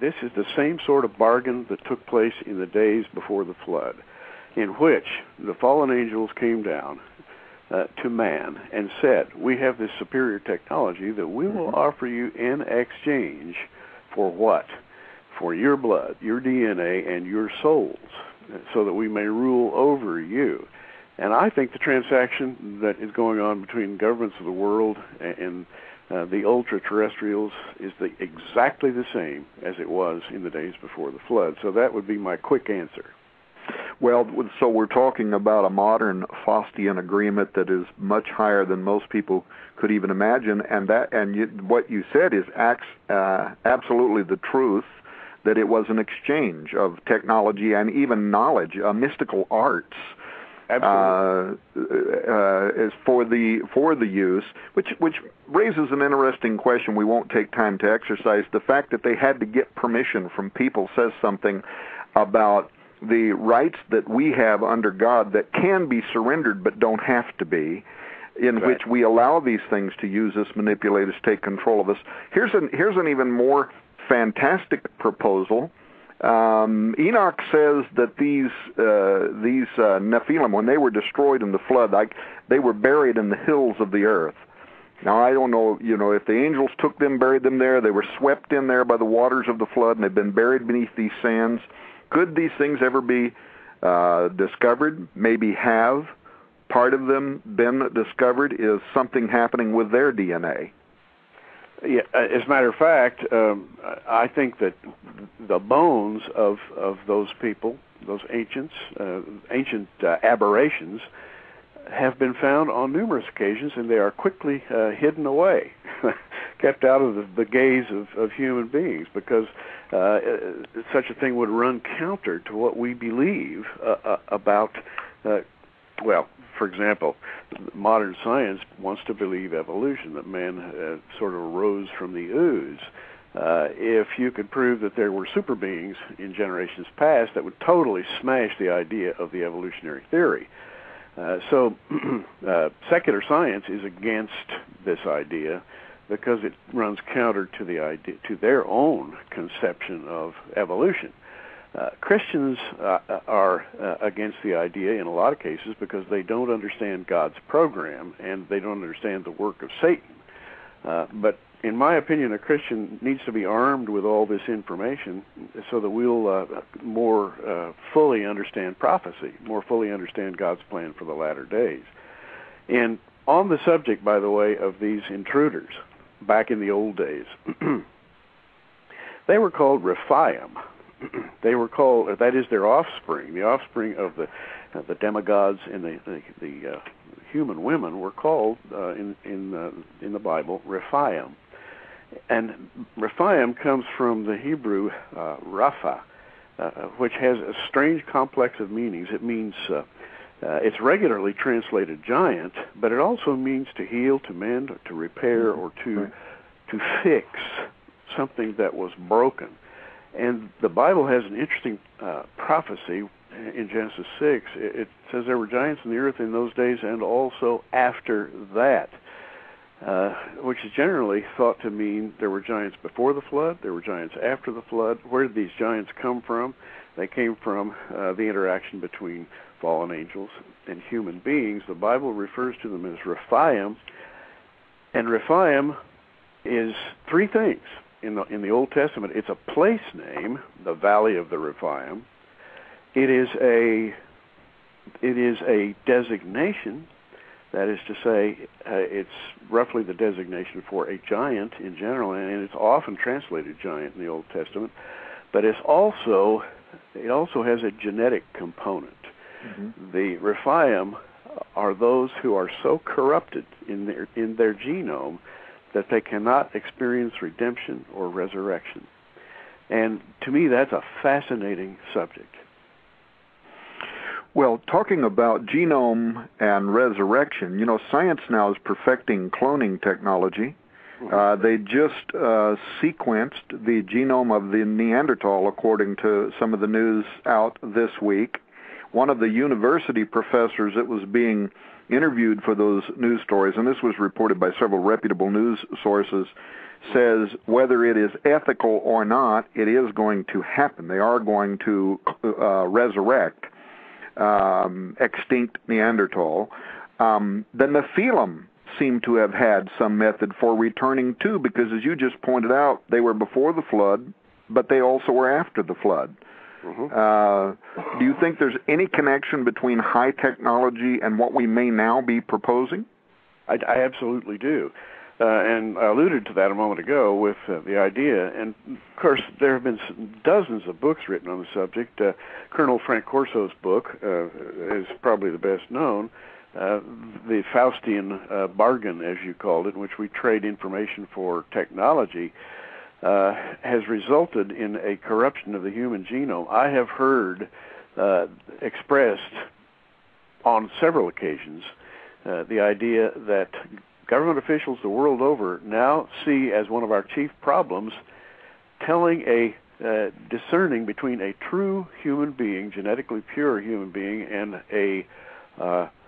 this is the same sort of bargain that took place in the days before the flood, in which the fallen angels came down to man and said, we have this superior technology that we will offer you in exchange for what? For your blood, your DNA, and your souls, so that we may rule over you. And I think the transaction that is going on between governments of the world and the ultra-terrestrials is exactly the same as it was in the days before the flood. So that would be my quick answer. Well, so we're talking about a modern Faustian agreement that is much higher than most people could even imagine, and what you said is absolutely the truth, that it was an exchange of technology and even knowledge, mystical arts, is for the use, which raises an interesting question we won't take time to exercise. The fact that they had to get permission from people says something about the rights that we have under God that can be surrendered but don't have to be, in which we allow these things to use us, manipulate us, take control of us. Here's an even more fantastic proposal. Enoch says that these Nephilim, when they were destroyed in the flood, they were buried in the hills of the earth. Now, I don't know, if the angels took them, buried them there, they were swept in there by the waters of the flood, and they've been buried beneath these sands. Could these things ever be discovered? Maybe have part of them been discovered? Is something happening with their DNA? Yeah, as a matter of fact, I think that the bones of those people, those ancient aberrations, have been found on numerous occasions, and they are quickly hidden away, kept out of the gaze of human beings, because such a thing would run counter to what we believe about, for example, modern science wants to believe evolution, that man sort of arose from the ooze. If you could prove that there were super beings in generations past, that would totally smash the idea of the evolutionary theory. So secular science is against this idea because it runs counter to the idea, to their own conception of evolution. Christians are against the idea in a lot of cases because they don't understand God's program and they don't understand the work of Satan. But in my opinion, a Christian needs to be armed with all this information so that we'll more fully understand prophecy, more fully understand God's plan for the latter days. And on the subject, by the way, of these intruders, back in the old days, they were called Rephaim. They were called, that is their offspring, the offspring of the demigods and the human women were called in the Bible Rephaim. And Rephaim comes from the Hebrew Rapha, which has a strange complex of meanings. It means, it's regularly translated giant, but it also means to heal, to mend, to repair, or to fix something that was broken. And the Bible has an interesting prophecy in Genesis 6. It says there were giants in the earth in those days and also after that, which is generally thought to mean there were giants before the flood, there were giants after the flood. Where did these giants come from? They came from the interaction between fallen angels and human beings. The Bible refers to them as Rephaim, and Rephaim is three things. In the Old Testament, it's a place name, the Valley of the Rephaim. It is a designation, that is to say, it's roughly the designation for a giant in general, and it's often translated giant in the Old Testament. But it also has a genetic component. Mm-hmm. The Rephaim are those who are so corrupted in their genome that they cannot experience redemption or resurrection. And to me, that's a fascinating subject. Well, talking about genome and resurrection, science now is perfecting cloning technology. Mm-hmm. They just sequenced the genome of the Neanderthal, according to some of the news out this week. one of the university professors that was being interviewed for those news stories, and this was reported by several reputable news sources, says whether it is ethical or not, it is going to happen. They are going to resurrect extinct Neanderthal. The Nephilim seem to have had some method for returning too, because as you just pointed out, they were before the flood, but they also were after the flood. Do you think there's any connection between high technology and what we may now be proposing? I absolutely do. And I alluded to that a moment ago with the idea. And, of course, there have been dozens of books written on the subject. Colonel Frank Corso's book is probably the best known, the Faustian bargain, as you called it, in which we trade information for technology, has resulted in a corruption of the human genome. I have heard expressed on several occasions the idea that government officials the world over now see as one of our chief problems discerning between a true human being, genetically pure human being, and a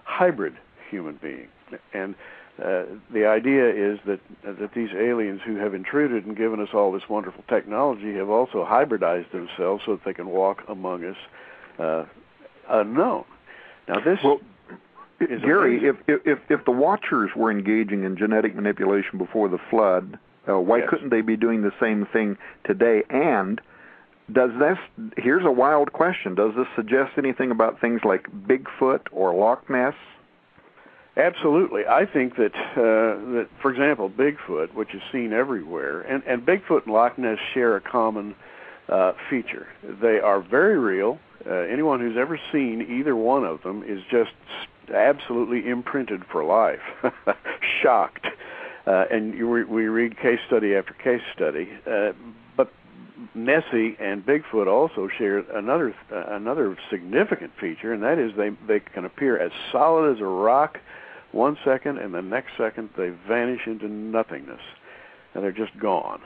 hybrid human being. And the idea is that these aliens who have intruded and given us all this wonderful technology have also hybridized themselves so that they can walk among us unknown. Now, this is Gary, if the Watchers were engaging in genetic manipulation before the flood, why couldn't they be doing the same thing today? And here's a wild question, does this suggest anything about things like Bigfoot or Loch Ness? Absolutely. I think that, for example, Bigfoot, which is seen everywhere, and Bigfoot and Loch Ness share a common feature. They are very real. Anyone who's ever seen either one of them is just absolutely imprinted for life, shocked. And we read case study after case study. But Nessie and Bigfoot also share another significant feature, and that is they can appear as solid as a rock 1 second, and the next second they vanish into nothingness, and they're just gone.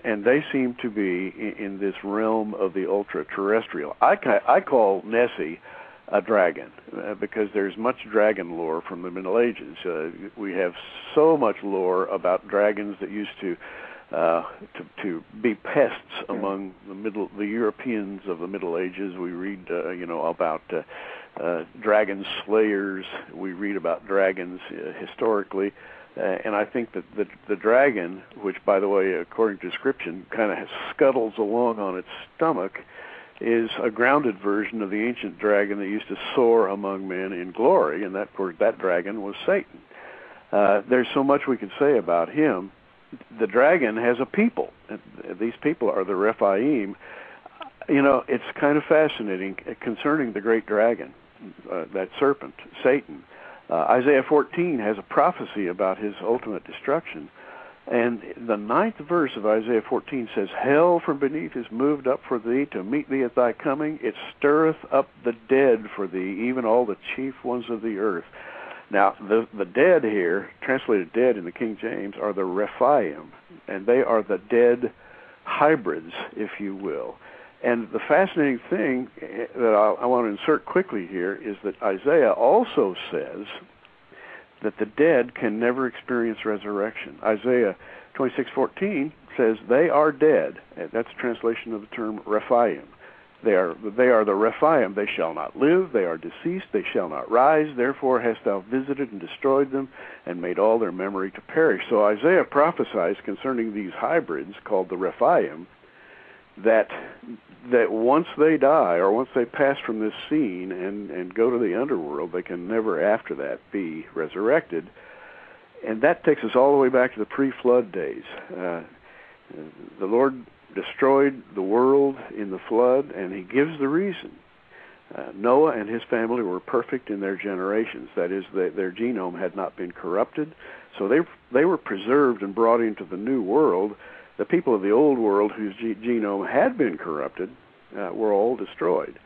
And they seem to be in this realm of the ultra-terrestrial. I call Nessie a dragon because there's much dragon lore from the Middle Ages. We have so much lore about dragons that used to be pests among the Europeans of the Middle Ages. We read, about dragon slayers. We read about dragons historically, and I think that the dragon, which, by the way, according to description, kind of scuttles along on its stomach, is a grounded version of the ancient dragon that used to soar among men in glory, and that dragon was Satan. There's so much we could say about him. The dragon has a people. These people are the Rephaim. It's kind of fascinating concerning the great dragon, that serpent, Satan. Isaiah 14 has a prophecy about his ultimate destruction. And the 9th verse of Isaiah 14 says, "Hell from beneath is moved up for thee to meet thee at thy coming. It stirreth up the dead for thee, even all the chief ones of the earth." Now, the dead here, translated dead in the King James, are the Rephaim, and they are the dead hybrids, if you will. And the fascinating thing that I want to insert quickly here is that Isaiah also says that the dead can never experience resurrection. Isaiah 26:14 says they are dead. That's a translation of the term Rephaim. They are the Rephaim. They shall not live. They are deceased. They shall not rise. Therefore hast thou visited and destroyed them and made all their memory to perish. So Isaiah prophesies concerning these hybrids called the Rephaim that once they die or once they pass from this scene and go to the underworld, they can never after that be resurrected. And that takes us all the way back to the pre-flood days. The Lord destroyed the world in the flood, and he gives the reason. Noah and his family were perfect in their generations. That is, their genome had not been corrupted, so they were preserved and brought into the new world. The people of the old world whose genome had been corrupted were all destroyed.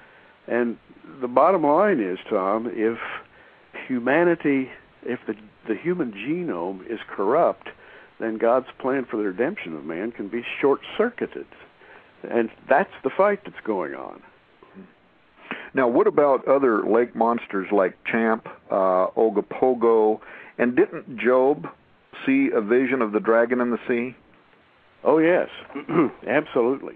And the bottom line is, Tom, if the human genome is corrupt, then God's plan for the redemption of man can be short-circuited. And that's the fight that's going on. Now, what about other lake monsters like Champ, Ogopogo, and didn't Job see a vision of the dragon in the sea? Oh, yes, absolutely.